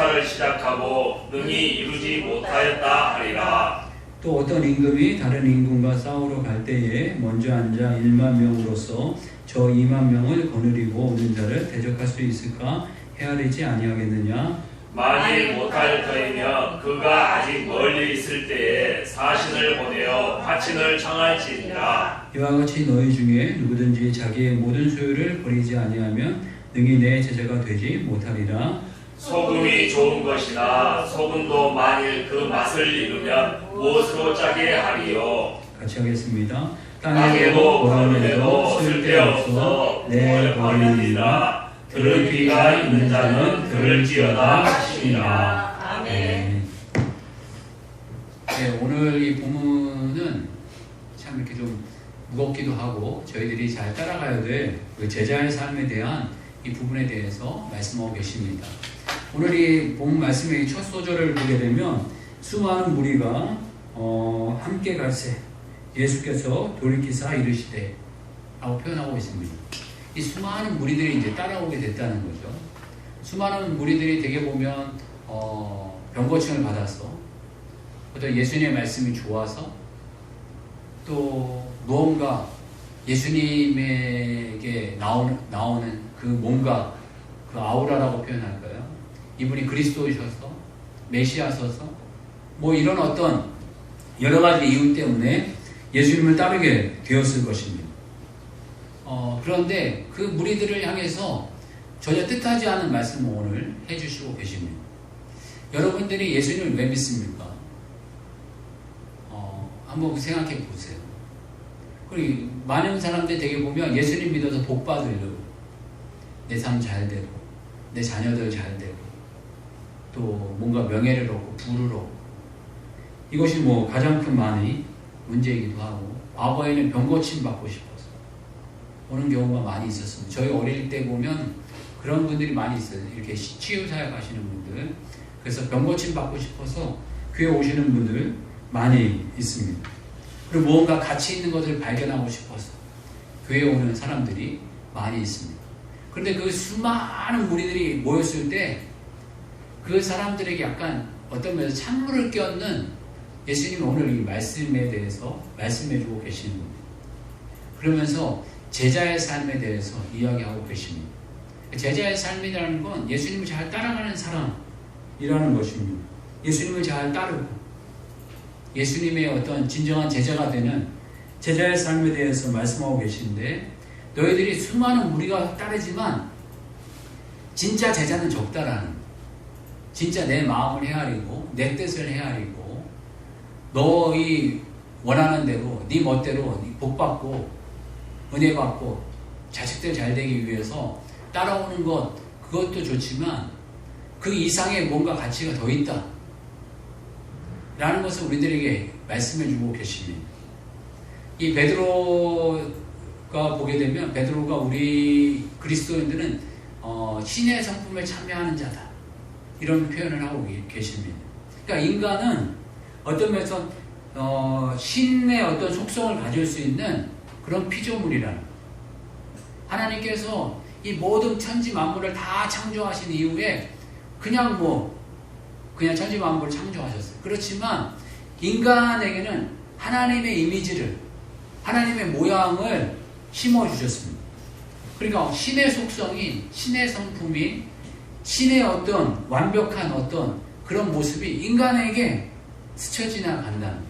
농사를 시작하고 능히 이루지 못하였다 하리라. 또 어떤 임금이 다른 임금과 싸우러 갈 때에 먼저 앉아 1만 명으로서 저 2만 명을 거느리고 오는 자를 대적할 수 있을까 헤아리지 아니하겠느냐. 만일 못할 터이면 그가 아직 멀리 있을 때에 사신을 보내어 화친을 청할지니라. 이와 같이 너희 중에 누구든지 자기의 모든 소유를 버리지 아니하면 능히 내 제자가 되지 못하리라. 소금이 좋은 것이나 소금도 만일 그 맛을 잃으면 무엇으로 짜게 하리요. 같이 하겠습니다. 땅에도 버려내도 쓸데없어 내어 버리니라. 들을 귀가 있는 자는 들을지어다 하시니라. 아멘. 네, 오늘 이 본문은 참 이렇게 좀 무겁기도 하고 저희들이 잘 따라가야 될 그 제자의 삶에 대한 이 부분에 대해서 말씀하고 계십니다. 오늘 이 본문 말씀의 첫 소절을 보게 되면 수많은 무리가 함께 갈새 예수께서 돌이키사 이르시되 라고 표현하고 있습니다. 이 수많은 무리들이 이제 따라오게 됐다는 거죠. 수많은 무리들이 되게 보면 병고침을 받아서 또 예수님의 말씀이 좋아서 또 무언가 예수님에게 나오는 그 뭔가 그 아우라라고 표현할까요? 이분이 그리스도이셔서 메시아셔서 뭐 이런 어떤 여러 가지 이유 때문에 예수님을 따르게 되었을 것입니다. 그런데 그 무리들을 향해서 전혀 뜻하지 않은 말씀을 오늘 해주시고 계십니다. 여러분들이 예수님을 왜 믿습니까? 한번 생각해 보세요. 그리고 많은 사람들 되게 보면 예수님 믿어서 복 받으려고 내 삶 잘 되고 내 자녀들 잘 되고 또 뭔가 명예를 얻고 부를 얻고 이것이 뭐 가장 큰 많이 문제이기도 하고 과거에는 병고침 받고 싶어서 오는 경우가 많이 있었습니다. 저희 어릴 때 보면 그런 분들이 많이 있어요. 이렇게 치유사역 하시는 분들. 그래서 병고침 받고 싶어서 교회 오시는 분들 많이 있습니다. 그리고 무언가 가치 있는 것을 발견하고 싶어서 교회에 오는 사람들이 많이 있습니다. 그런데 그 수많은 무리들이 모였을 때 그 사람들에게 약간 어떤 면에서 찬물을 끼얹는 예수님이 오늘 이 말씀에 대해서 말씀해주고 계시는 겁니다. 그러면서 제자의 삶에 대해서 이야기하고 계십니다. 제자의 삶이라는 건 예수님을 잘 따라가는 사람이라는 것입니다. 예수님을 잘 따르고 예수님의 어떤 진정한 제자가 되는 제자의 삶에 대해서 말씀하고 계신데 너희들이 수많은 무리가 따르지만 진짜 제자는 적다라는 진짜 내 마음을 헤아리고 내 뜻을 헤아리고 너희 원하는 대로 네 멋대로 복 받고 은혜 받고 자식들 잘 되기 위해서 따라오는 것 그것도 좋지만 그 이상의 뭔가 가치가 더 있다 라는 것을 우리들에게 말씀해 주고 계십니다. 이 베드로가 보게 되면 베드로가 우리 그리스도인들은 신의 성품에 참여하는 자다 이런 표현을 하고 계십니다. 그러니까 인간은 어떤 면에서 신의 어떤 속성을 가질 수 있는 그런 피조물이라는 하나님께서 이 모든 천지 만물을 다 창조하신 이후에 그냥 천지 만물을 창조하셨어요. 그렇지만 인간에게는 하나님의 이미지를 하나님의 모양을 심어주셨습니다. 그러니까 신의 속성이 신의 성품이 신의 어떤 완벽한 어떤 그런 모습이 인간에게 스쳐 지나간다는 거예요.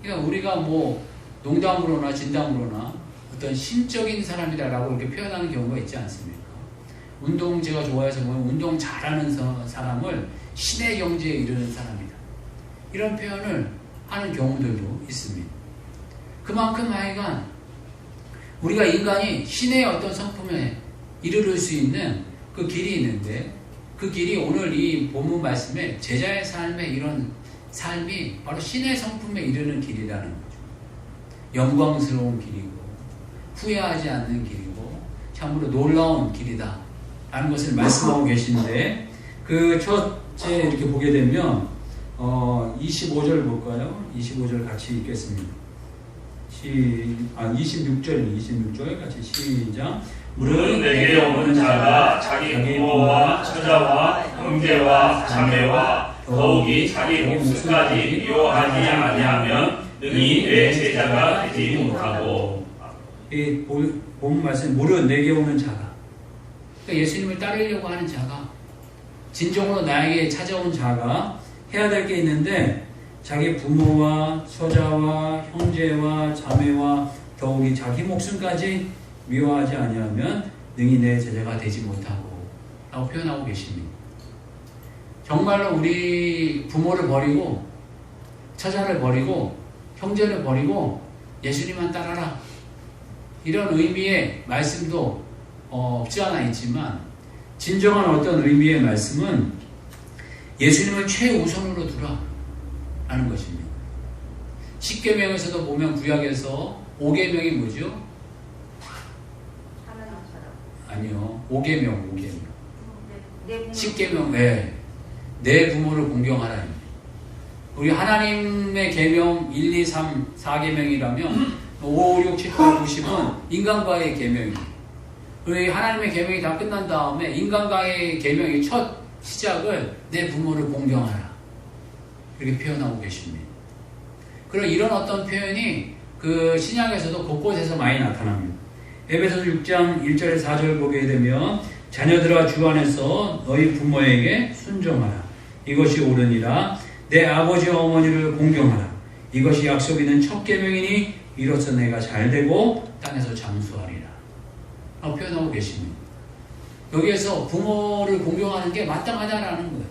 그러니까 우리가 뭐 농담으로나 진담으로나 어떤 신적인 사람이다라고 이렇게 표현하는 경우가 있지 않습니까? 운동 제가 좋아해서 보면 운동 잘하는 사람을 신의 경지에 이르는 사람이다. 이런 표현을 하는 경우들도 있습니다. 그만큼 하여간 우리가 인간이 신의 어떤 성품에 이르를 수 있는 그 길이 있는데 그 길이 오늘 이 본문 말씀에 제자의 삶에 이런 삶이 바로 신의 성품에 이르는 길이라는 거죠. 영광스러운 길이고 후회하지 않는 길이고 참으로 놀라운 길이다 라는 것을 말씀하고 계신데 그 첫째 이렇게 보게 되면 25절 볼까요? 25절 같이 읽겠습니다. 26절 같이 시작. 물은 내게 오는 자가 자기 부모와 처자와 형제와 자매와 더욱이 자기 목숨까지 미워하지 아니하면 능히 내 제자가 되지 못하고. 이 본 말씀 물은 내게 오는 자가, 그러니까 예수님을 따르려고 하는 자가, 진정으로 나에게 찾아온 자가 해야 될 게 있는데, 자기 부모와 처자와 형제와 자매와 더욱이 자기 목숨까지 미워하지 아니하면 능히 내 제자가 되지 못하고 라고 표현하고 계십니다. 정말로 우리 부모를 버리고 처자를 버리고 형제를 버리고 예수님만 따라라, 이런 의미의 말씀도 없지 않아 있지만, 진정한 어떤 의미의 말씀은 예수님을 최우선으로 두라 라는 것입니다. 10계명에서도 보면 구약에서 5계명이 뭐죠? 아니요, 5계명. 10계명, 내 부모를 공경하라. 우리 하나님의 계명 1, 2, 3, 4계명이라면 5, 6, 7, 8, 90은 인간과의 계명입니다. 우리 하나님의 계명이 다 끝난 다음에 인간과의 계명의 첫 시작을 내 부모를 공경하라, 이렇게 표현하고 계십니다. 그런 이런 어떤 표현이 그 신약에서도 곳곳에서 많이 나타납니다. 에베소서 6장 1절에 4절 보게 되면 자녀들아 주 안에서 너희 부모에게 순종하라, 이것이 옳으니라. 내 아버지와 어머니를 공경하라, 이것이 약속 있는 첫 계명이니 이로써 내가 잘되고 땅에서 장수하리라 라고 표현하고 계십니다. 여기에서 부모를 공경하는 게 마땅하다라는 거예요.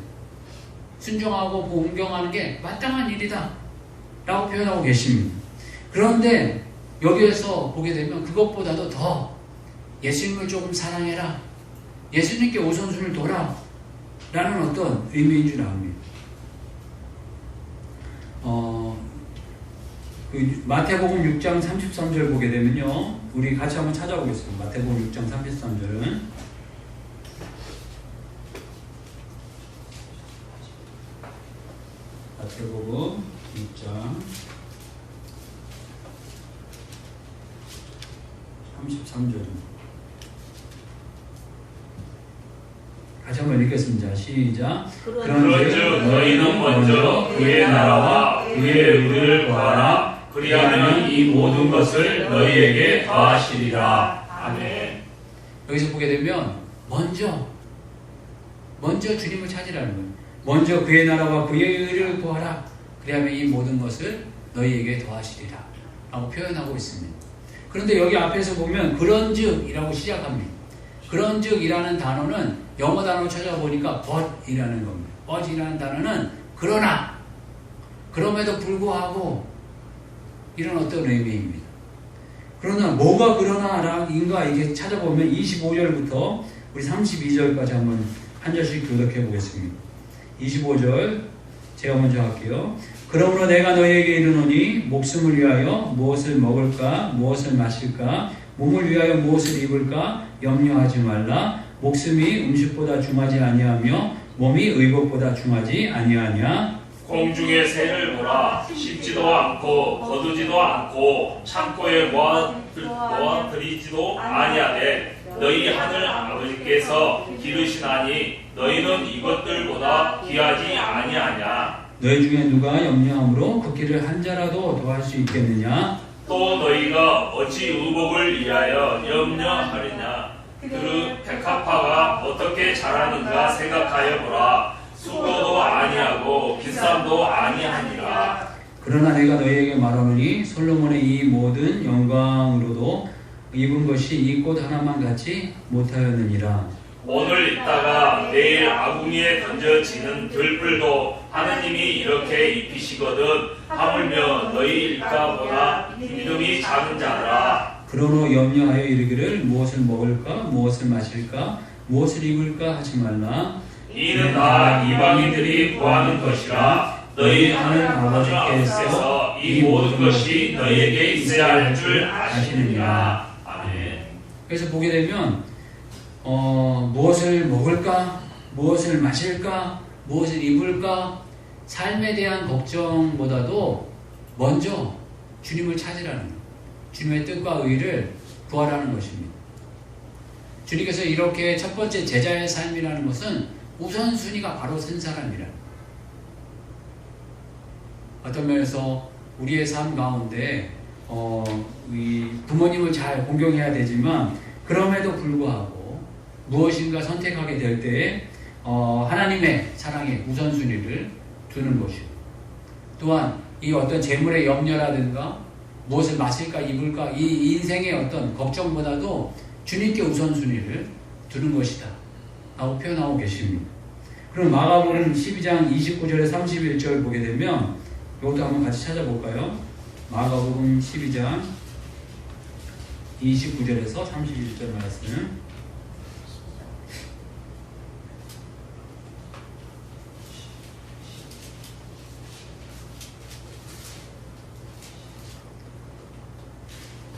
순종하고 공경하는 게 마땅한 일이다 라고 표현하고 계십니다. 그런데 여기에서 보게 되면 그것보다도 더 예수님을 조금 사랑해라, 예수님께 우선순위를 둬라 라는 어떤 의미인 줄 압니다. 그 마태복음 6장 33절 보게 되면요, 우리 같이 한번 찾아보겠습니다. 마태복음 6장 33절은 마태복음 6장 33절입니다. 다시 한번 읽겠습니다. 시작. 그런즉 너희는 먼저 그의 나라와 그의 의를 구하라. 그리하면 이 모든 것을 너희에게 더하시리라. 아멘. 여기서 보게 되면 먼저 주님을 찾으라는 거예요. 먼저 그의 나라와 그의 의를 구하라. 그리하면 이 모든 것을 너희에게 더하시리라 라고 표현하고 있습니다. 그런데 여기 앞에서 보면 그런즉이라고 시작합니다. 그런즉이라는 단어는 영어 단어로 찾아보니까 but이라는 겁니다. but이라는 단어는 그러나, 그럼에도 불구하고, 이런 어떤 의미입니다. 그러나 뭐가 그러나인가 이게 찾아보면 25절부터 우리 32절까지 한번 한 절씩 교독해 보겠습니다. 25절 제가 먼저 할게요. 그러므로 내가 너희에게 이르노니 목숨을 위하여 무엇을 먹을까 무엇을 마실까 몸을 위하여 무엇을 입을까 염려하지 말라. 목숨이 음식보다 중하지 아니하며 몸이 의복보다 중하지 아니하냐. 공중의 새를 보라. 씹지도 않고 거두지도 않고 창고에 모아들이지도 아니하되 너희 하늘 아버지께서 기르시나니 너희는 이것들보다 귀하지 아니하냐. 너희 중에 누가 염려함으로 그 길을 한 자라도 더할 수 있겠느냐. 또 너희가 어찌 의복을 위하여 염려하느냐. 그 백합화가 어떻게 자라는가 생각하여 보라. 수고도 아니하고 비쌈도 아니하니라. 그러나 내가 너희에게 말하노니 솔로몬의 이 모든 영광으로도 입은 것이 이 꽃 하나만 같이 못하였느니라. 오늘 있다가 내일 아궁이에 던져지는 들불도 하느님이 이렇게 입히시거든 하물며 너희 일가보다 믿음이 작은 자라. 그러므로 염려하여 이르기를 무엇을 먹을까 무엇을 마실까 무엇을 입을까 하지 말라. 이는 다 이방인들이 구하는 것이라. 너희 하늘 아버지께서 이 모든 것이 너희에게 있어야 할 줄 아시느니라. 아멘. 그래서 보게 되면 무엇을 먹을까 무엇을 마실까 무엇을 입을까 삶에 대한 걱정보다도 먼저 주님을 찾으라는, 주님의 뜻과 의를 구하라는 것입니다. 주님께서 이렇게 첫 번째 제자의 삶이라는 것은 우선순위가 바로 선 사람이라. 어떤 면에서 우리의 삶 가운데 이 부모님을 잘 공경해야 되지만 그럼에도 불구하고 무엇인가 선택하게 될 때에 하나님의 사랑에 우선순위를 두는 것이고, 또한 이 어떤 재물의 염려라든가 무엇을 마실까 입을까 이 인생의 어떤 걱정보다도 주님께 우선순위를 두는 것이다 라고 표현하고 계십니다. 그럼 마가복음 12장 29절에 31절 보게 되면 이것도 한번 같이 찾아볼까요? 마가복음 12장 29절에서 31절 말씀.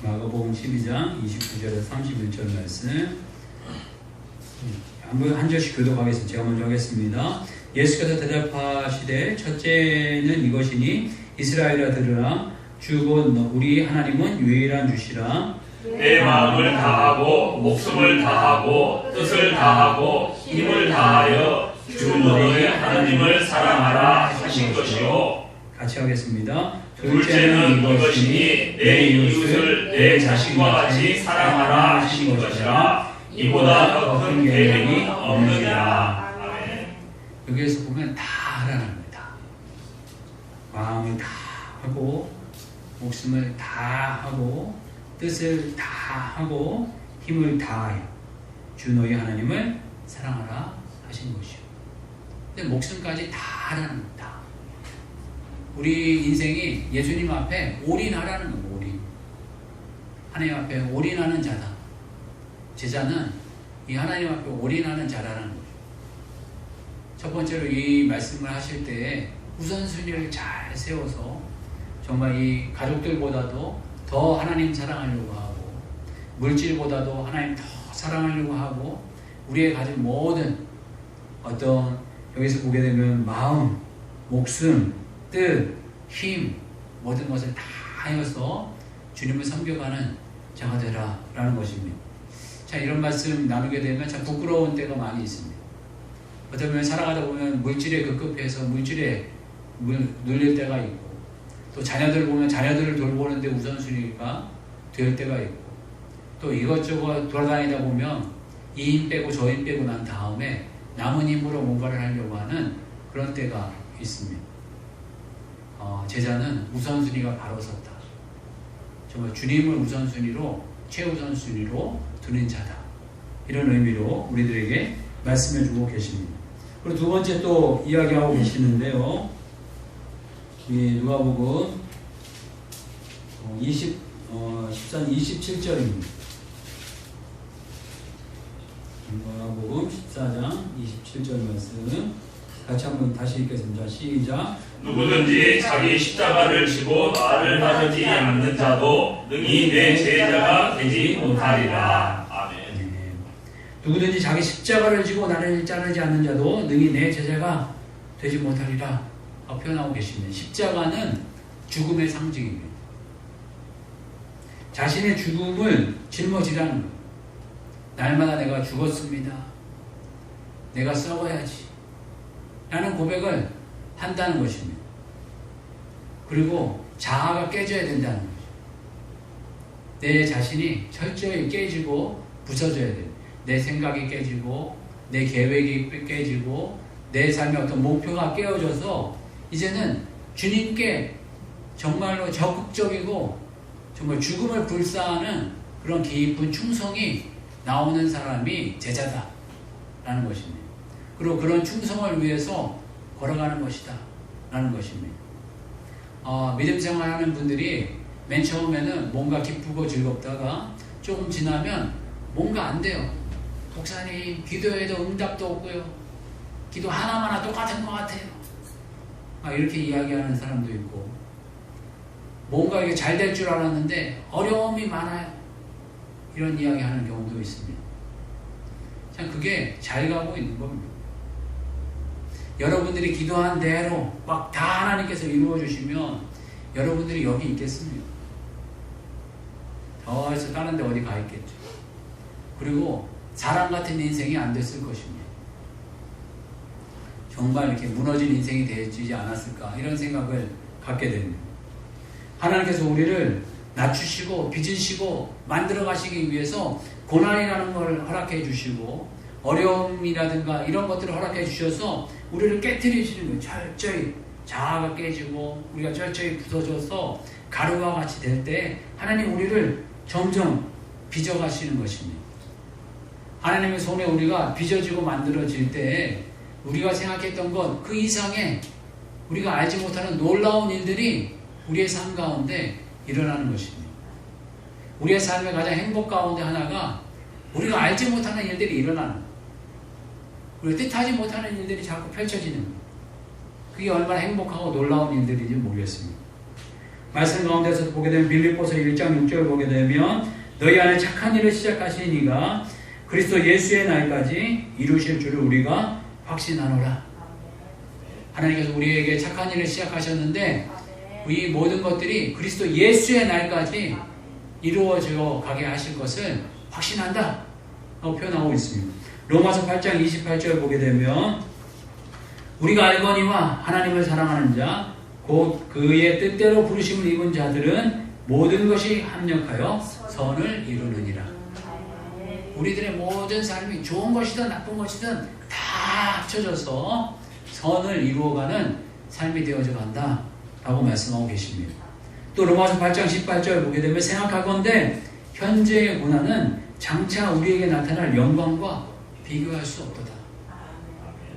마가복음 12장 29절에서 31절 말씀. 한 절씩 교독하겠습니다. 제가 먼저 하겠습니다. 예수께서 대답하시되 첫째는 이것이니 이스라엘아 들으라. 주 곧 우리 하나님은 유일한 주시라. 내 마음을 다하고 목숨을 다하고 뜻을 다하고 힘을 다하여 주 너희 하나님을 사랑하라 하신 것이요. 같이 하겠습니다. 둘째는 이것이니 내 이웃을 내 자신과 같이 사랑하라 하신 것이라. 이보다 더 큰 계명이 없느니라. 아멘. 여기에서 보면 다 하라는 겁니다. 마음을 다 하고 목숨을 다 하고 뜻을 다 하고 힘을 다하여 주 너희 하나님을 사랑하라 하신 것이요. 근데 목숨까지 다 하라는 겁니다. 우리 인생이 예수님 앞에 올인하라는 겁니다. 올인. 하나님 앞에 올인하는 자다. 제자는 이 하나님 앞에 올인하는 자라는 거죠. 첫 번째로 이 말씀을 하실 때에 우선순위를 잘 세워서 정말 이 가족들보다도 더 하나님 사랑하려고 하고 물질보다도 하나님 더 사랑하려고 하고 우리의 가진 모든 어떤 여기서 보게 되면 마음, 목숨, 뜻, 힘 모든 것을 다 하여서 주님을 섬겨가는 자가 되라 라는 것입니다. 자, 이런 말씀 나누게 되면 참 부끄러운 때가 많이 있습니다. 어쩌면 살아가다 보면 물질에 급급해서 물질에 눌릴 때가 있고 또 자녀들 보면 자녀들을 돌보는데 우선순위가 될 때가 있고 또 이것저것 돌아다니다 보면 이 힘 빼고 저 힘 빼고 난 다음에 남은 힘으로 뭔가를 하려고 하는 그런 때가 있습니다. 제자는 우선순위가 바로 섰다. 정말 주님을 우선순위로 최우선순위로 두는 자다. 이런 의미로 우리들에게 말씀해주고 계십니다. 그리고 두 번째 또 이야기하고 계시는데요. 누가복음 14장 27절입니다. 누가복음 14장 27절 말씀 같이 한번 다시 읽겠습니다. 시작. 누구든지 자기 십자가를 지고 나를 따르지 않는 자도 능히 내 제자가 되지 못하리라. 아멘. 네. 누구든지 자기 십자가를 지고 나를 따르지 않는 자도 능히 내 제자가 되지 못하리라 표현하고 계십니다. 십자가는 죽음의 상징입니다. 자신의 죽음을 짊어지라는 거예요. 날마다 내가 죽었습니다. 내가 썩어야지 라는 고백을 한다는 것입니다. 그리고 자아가 깨져야 된다는 거죠. 내 자신이 철저히 깨지고 부서져야 돼요. 내 생각이 깨지고 내 계획이 깨지고 내 삶의 어떤 목표가 깨어져서 이제는 주님께 정말로 적극적이고 정말 죽음을 불사하는 그런 깊은 충성이 나오는 사람이 제자다 라는 것입니다. 그리고 그런 충성을 위해서 걸어가는 것이다 라는 것입니다. 믿음 생활하는 분들이 맨 처음에는 뭔가 기쁘고 즐겁다가 조금 지나면 뭔가 안 돼요. 목사님 기도해도 응답도 없고요. 기도 하나마나 똑같은 것 같아요. 이렇게 이야기하는 사람도 있고 뭔가 이게 잘 될 줄 알았는데 어려움이 많아요. 이런 이야기하는 경우도 있습니다. 참 그게 잘 가고 있는 겁니다. 여러분들이 기도한 대로 막 다 하나님께서 이루어 주시면 여러분들이 여기 있겠습니까? 더 해서 다른 데 어디 가 있겠죠. 그리고 사람 같은 인생이 안 됐을 것입니다. 정말 이렇게 무너진 인생이 되지 않았을까 이런 생각을 갖게 됩니다. 하나님께서 우리를 낮추시고 빚으시고 만들어 가시기 위해서 고난이라는 걸 허락해 주시고 어려움이라든가 이런 것들을 허락해 주셔서 우리를 깨트리시는 거예요. 철저히 자아가 깨지고 우리가 철저히 부서져서 가루와 같이 될 때 하나님 우리를 점점 빚어가시는 것입니다. 하나님의 손에 우리가 빚어지고 만들어질 때 우리가 생각했던 것 그 이상의 우리가 알지 못하는 놀라운 일들이 우리의 삶 가운데 일어나는 것입니다. 우리의 삶의 가장 행복 가운데 하나가 우리가 알지 못하는 일들이 일어나는 거예요. 우리가 뜻하지 못하는 일들이 자꾸 펼쳐지는 거예요. 그게 얼마나 행복하고 놀라운 일들인지 모르겠습니다. 말씀 가운데서 보게 되면 빌립보서 1장 6절 보게 되면 너희 안에 착한 일을 시작하신 이가 그리스도 예수의 날까지 이루실 줄을 우리가 확신하노라. 하나님께서 우리에게 착한 일을 시작하셨는데 이 모든 것들이 그리스도 예수의 날까지 이루어져 가게 하실 것을 확신한다 라고 표현하고 있습니다. 로마서 8장 28절 보게 되면 우리가 알거니와 하나님을 사랑하는 자 곧 그의 뜻대로 부르심을 입은 자들은 모든 것이 합력하여 선을 이루느니라. 우리들의 모든 삶이 좋은 것이든 나쁜 것이든 다 합쳐져서 선을 이루어가는 삶이 되어져 간다 라고 말씀하고 계십니다. 또 로마서 8장 18절 보게 되면 생각하건대 현재의 고난은 장차 우리에게 나타날 영광과 비교할 수 없도다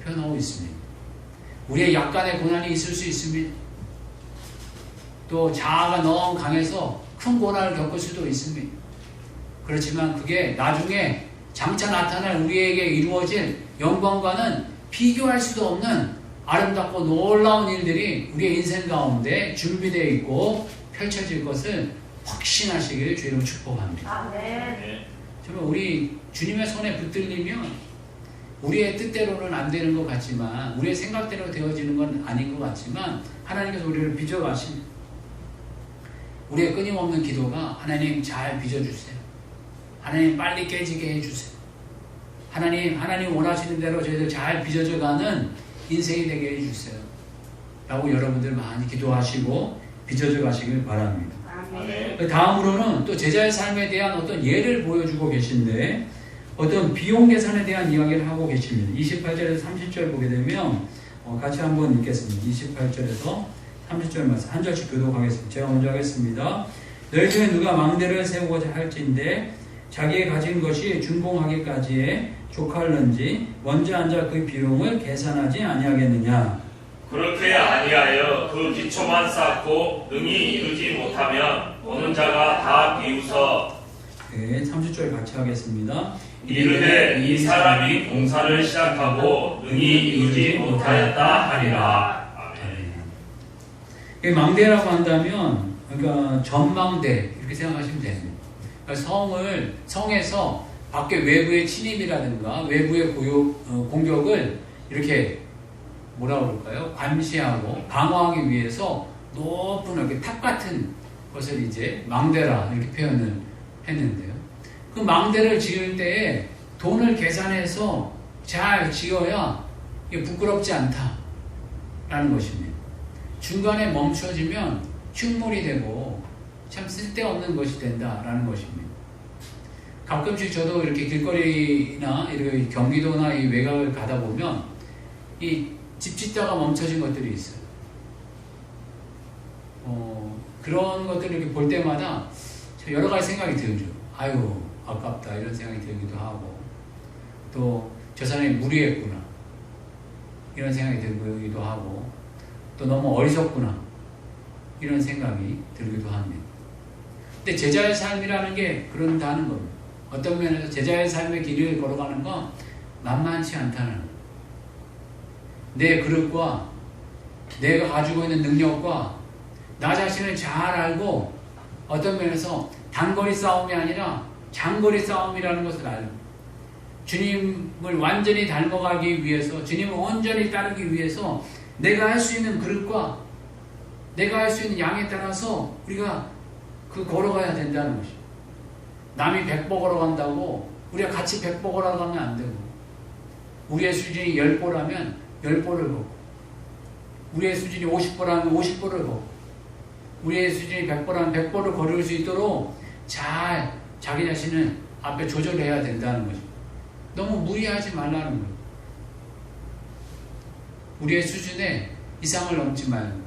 표현하고 있습니다. 우리의 약간의 고난이 있을 수 있습니다. 또 자아가 너무 강해서 큰 고난을 겪을 수도 있습니다. 그렇지만 그게 나중에 장차 나타날 우리에게 이루어질 영광과는 비교할 수도 없는 아름답고 놀라운 일들이 우리의 인생 가운데 준비되어 있고 펼쳐질 것을 확신하시기를 주의로 축복합니다. 정말 우리 주님의 손에 붙들리면 우리의 뜻대로는 안 되는 것 같지만 우리의 생각대로 되어지는 건 아닌 것 같지만 하나님께서 우리를 빚어가십니다. 우리의 끊임없는 기도가 하나님 잘 빚어주세요. 하나님 빨리 깨지게 해주세요. 하나님 원하시는 대로 저희들 잘 빚어져가는 인생이 되게 해주세요. 라고 여러분들 많이 기도하시고 빚어져 가시길 바랍니다. 다음으로는 또 제자의 삶에 대한 어떤 예를 보여주고 계신데 어떤 비용 계산에 대한 이야기를 하고 계십니다. 28절에서 30절 보게 되면 같이 한번 읽겠습니다. 28절에서 30절 말씀 한 절씩 교독하겠습니다. 제가 먼저 하겠습니다. 너희 중에 누가 망대를 세우고자 할진대 자기의 가진 것이 준공하기까지에 족할는지 먼저 앉아 그 비용을 계산하지 아니하겠느냐. 그렇게 아니하여 그 기초만 쌓고 능히 이루지 못하면 보는 자가 다 비웃어. 네, 30절 같이 하겠습니다. 이르되 이 사람이 공사를 시작하고 능히 이루지 못하였다 하리라. 망대라고 한다면 그러니까 전망대 이렇게 생각하시면 됩니다. 그러니까 성에서 밖에 외부의 침입이라든가 외부의 공격을 이렇게 뭐라고 그럴까요? 감시하고 방어하기 위해서 높은 이렇게 탑 같은 것을 이제 망대라 이렇게 표현을 했는데요. 그 망대를 지을 때에 돈을 계산해서 잘 지어야 이게 부끄럽지 않다라는 것입니다. 중간에 멈춰지면 흉물이 되고 참 쓸데없는 것이 된다라는 것입니다. 가끔씩 저도 이렇게 길거리나 이렇게 경기도나 이 외곽을 가다 보면 이 집 짓다가 멈춰진 것들이 있어요. 그런 것들을 이렇게 볼 때마다 여러 가지 생각이 들죠. 아유, 아깝다 이런 생각이 들기도 하고 또 저 사람이 무리했구나 이런 생각이 들기도 하고 또 너무 어리석구나 이런 생각이 들기도 합니다. 근데 제자의 삶이라는 게 그런다는 겁니다. 어떤 면에서 제자의 삶의 길을 걸어가는 건 만만치 않다는 거예요. 내 그릇과 내가 가지고 있는 능력과 나 자신을 잘 알고 어떤 면에서 단거리 싸움이 아니라 장거리 싸움이라는 것을 알고 주님을 완전히 닮아가기 위해서 주님을 온전히 따르기 위해서 내가 할 수 있는 그릇과 내가 할 수 있는 양에 따라서 우리가 걸어가야 된다는 것이죠. 남이 100보 걸어간다고 우리가 같이 100보고라고 하면 안 되고, 우리의 수준이 10보라면 10보를 보고, 우리의 수준이 50보라면 50보를 보고, 우리의 수준이 100보라면 100보를 거릴 수 있도록 잘 자기 자신을 앞에 조절해야 된다는 거죠. 너무 무리하지 말라는 거예요. 우리의 수준에 이상을 넘지 말고,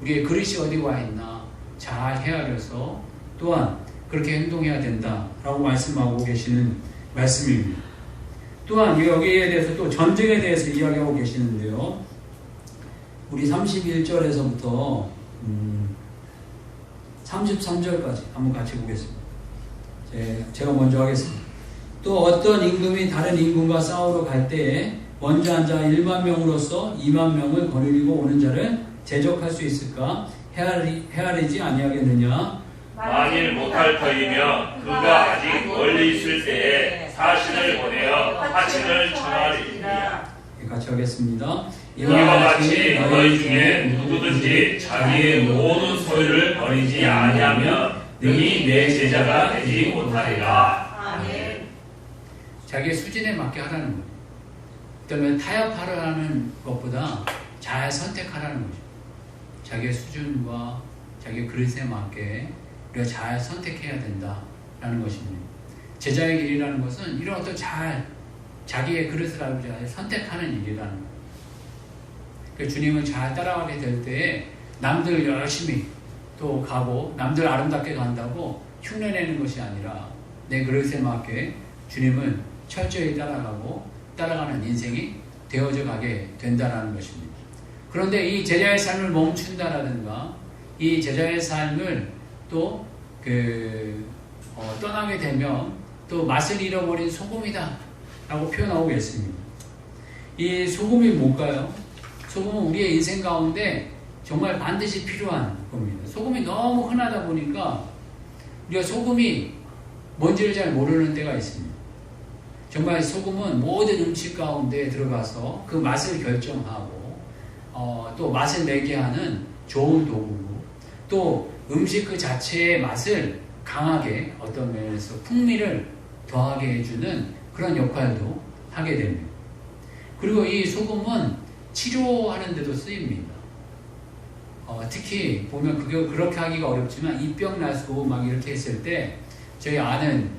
우리의 그릇이 어디 와 있나 잘 헤아려서 또한 그렇게 행동해야 된다라고 말씀하고 계시는 말씀입니다. 또한 여기에 대해서 또 전쟁에 대해서 이야기하고 계시는데요. 우리 31절에서부터 33절까지 한번 같이 보겠습니다. 제가 먼저 하겠습니다. 또 어떤 임금이 다른 임금과 싸우러 갈 때에 먼저 앉아 1만 명으로서 2만 명을 거느리고 오는 자를 대적할 수 있을까? 헤아리지 아니하겠느냐? 만일 못할 터이면 그가 아직 멀리 있을 때에 사신을 보내어 하친을 청하리이다. 같이 하겠습니다. 이와 같이 너희 중에 누구든지 자기의 모든 소유를 버리지 아니하면 능히 내 제자가 되지 못하리라. 아멘. 자기의 수준에 맞게 하라는 거죠. 그다음에 타협하라는 것보다 잘 선택하라는 거죠. 자기의 수준과 자기의 그릇에 맞게 우리가 잘 선택해야 된다라는 것입니다. 제자의 길이라는 것은 이런 어떤 자기의 그릇을 알고 잘 선택하는 일이라는 거예요. 그러니까 주님을 잘 따라가게 될 때에 남들 열심히 또 가고 남들 아름답게 간다고 흉내내는 것이 아니라 내 그릇에 맞게 주님을 철저히 따라가는 인생이 되어져 가게 된다는 것입니다. 그런데 이 제자의 삶을 멈춘다라든가 이 제자의 삶을 또 떠나게 되면 또 맛을 잃어버린 소금이다 라고 표현하고 있습니다. 이 소금이 뭘까요? 소금은 우리의 인생 가운데 정말 반드시 필요한 겁니다. 소금이 너무 흔하다 보니까 우리가 소금이 뭔지를 잘 모르는 때가 있습니다. 정말 소금은 모든 음식 가운데 들어가서 그 맛을 결정하고 또 맛을 내게 하는 좋은 도구고 또 음식 그 자체의 맛을 강하게 어떤 면에서 풍미를 더하게 해주는 그런 역할도 하게 됩니다. 그리고 이 소금은 치료하는 데도 쓰입니다. 특히 보면 그렇게 하기가 어렵지만 이병 나서 막 이렇게 했을 때 저희 아는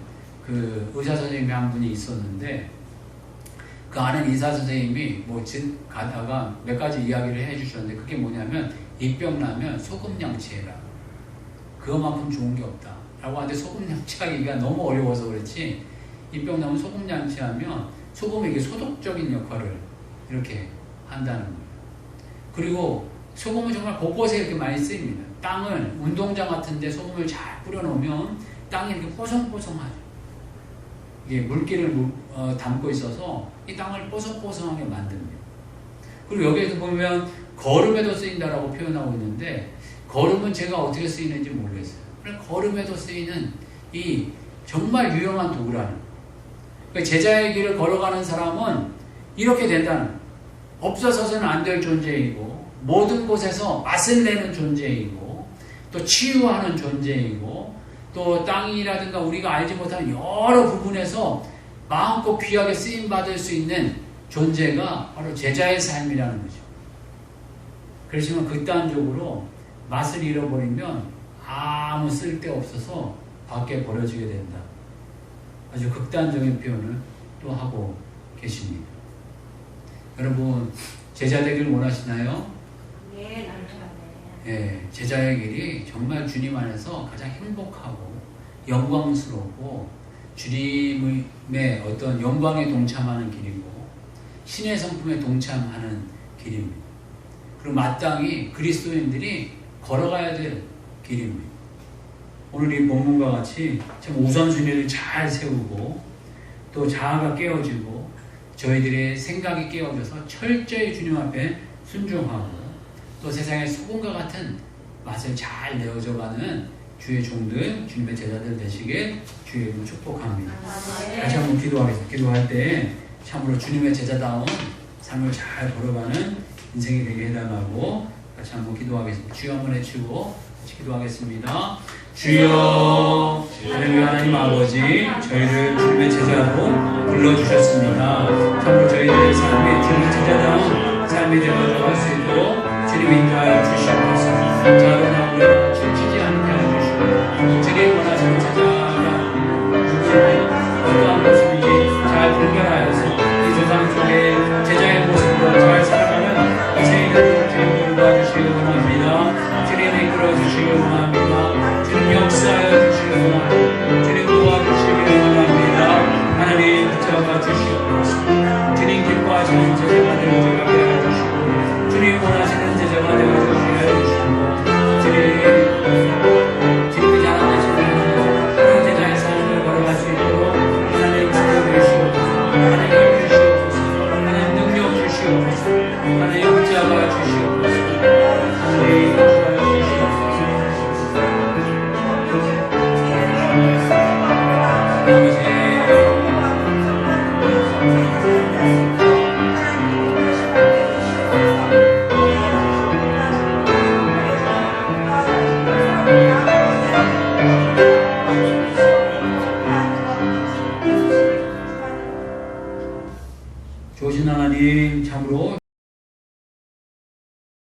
그 의사 선생님이 한 분이 있었는데 그 아는 의사 선생님이 가다가 몇 가지 이야기를 해주셨는데 그게 뭐냐면 이병 나면 소금 양치해라. 그거만큼 좋은 게 없다. 라고 하는데 소금 양치하기가 너무 어려워서 그렇지 이병 나면 소금 양치하면 소금이 이게 소독적인 역할을 이렇게 한다는 거예요. 그리고 소금은 정말 곳곳에 이렇게 많이 쓰입니다. 땅을 운동장 같은 데 소금을 잘 뿌려놓으면 땅이 이렇게 뽀송뽀송하죠. 이게 물기를 담고 있어서 이 땅을 뽀송뽀송하게 만듭니다. 그리고 여기에서 보면 거름에도 쓰인다라고 표현하고 있는데 거름은 제가 어떻게 쓰이는지 모르겠어요. 거름에도 쓰이는 이 정말 유용한 도구라는 거예요. 그러니까 제자의 길을 걸어가는 사람은 이렇게 된다는 거예요. 없어서는 안 될 존재이고 모든 곳에서 맛을 내는 존재이고 또 치유하는 존재이고 또 땅이라든가 우리가 알지 못하는 여러 부분에서 마음껏 귀하게 쓰임받을 수 있는 존재가 바로 제자의 삶이라는 거죠. 그렇지만 극단적으로 맛을 잃어버리면 아무 쓸데없어서 밖에 버려지게 된다. 아주 극단적인 표현을 또 하고 계십니다. 여러분 제자 되길 원하시나요? 네, 네, 제자의 길이 정말 주님 안에서 가장 행복하고 영광스럽고 주님의 어떤 영광에 동참하는 길이고 신의 성품에 동참하는 길입니다. 그리고 마땅히 그리스도인들이 걸어가야 될 길입니다. 오늘 이 본문과 같이 참 우선순위를 잘 세우고 또 자아가 깨어지고 저희들의 생각이 깨어져서 철저히 주님 앞에 순종하고 또 세상의 소금과 같은 맛을 잘 내어져가는 주의 종들, 주님의 제자들 되시길 주의 이름으로 축복합니다. 다시 한번 기도하겠습니다. 기도할 때 참으로 주님의 제자다운 삶을 잘 걸어가는 인생이 되게 해달라고 같이 한번 기도하겠습니다. 주여 한번 해치고 같이 기도하겠습니다. 주여. 할렐루야. 하나님 아버지, 저희를 주님의 제자로 불러주셨습니다. 참으로 저희들의 삶이 주님의 제자다운 삶이 되어갈 수 있도록 주님 인도하여 주시옵소서. 자, 그러나 우리가 지치지 않게 하여 주시고 주님 원하시는 제자가 누구인지 어떠한 모습인지 잘 분별하여서 이 세상 속에 제자의 모습으로 잘 살아가는 이세인들을 주님 도와주시기 원합니다. 주님 이끌어 주시기 원합니다. 주님 역사하여 주시기 원합니다. 주님 도와주시기 원합니다. 하나님 붙잡아 주시옵소서. 주님 기뻐하시는 제자가 되어가게 하여 주시고 주님 원하시는 제자가 되어가게 하여 주시고 주님이 자라나시는 그런 제자의 삶을 걸어갈 수 있도록 하나님 지켜주시옵소서. 하나님 주시옵소서. 하나님 능력 주시옵소서. 하나님 붙잡아 주시옵소서. 하나님 붙잡아 주시옵소서. 좋으신 하나님, 참으로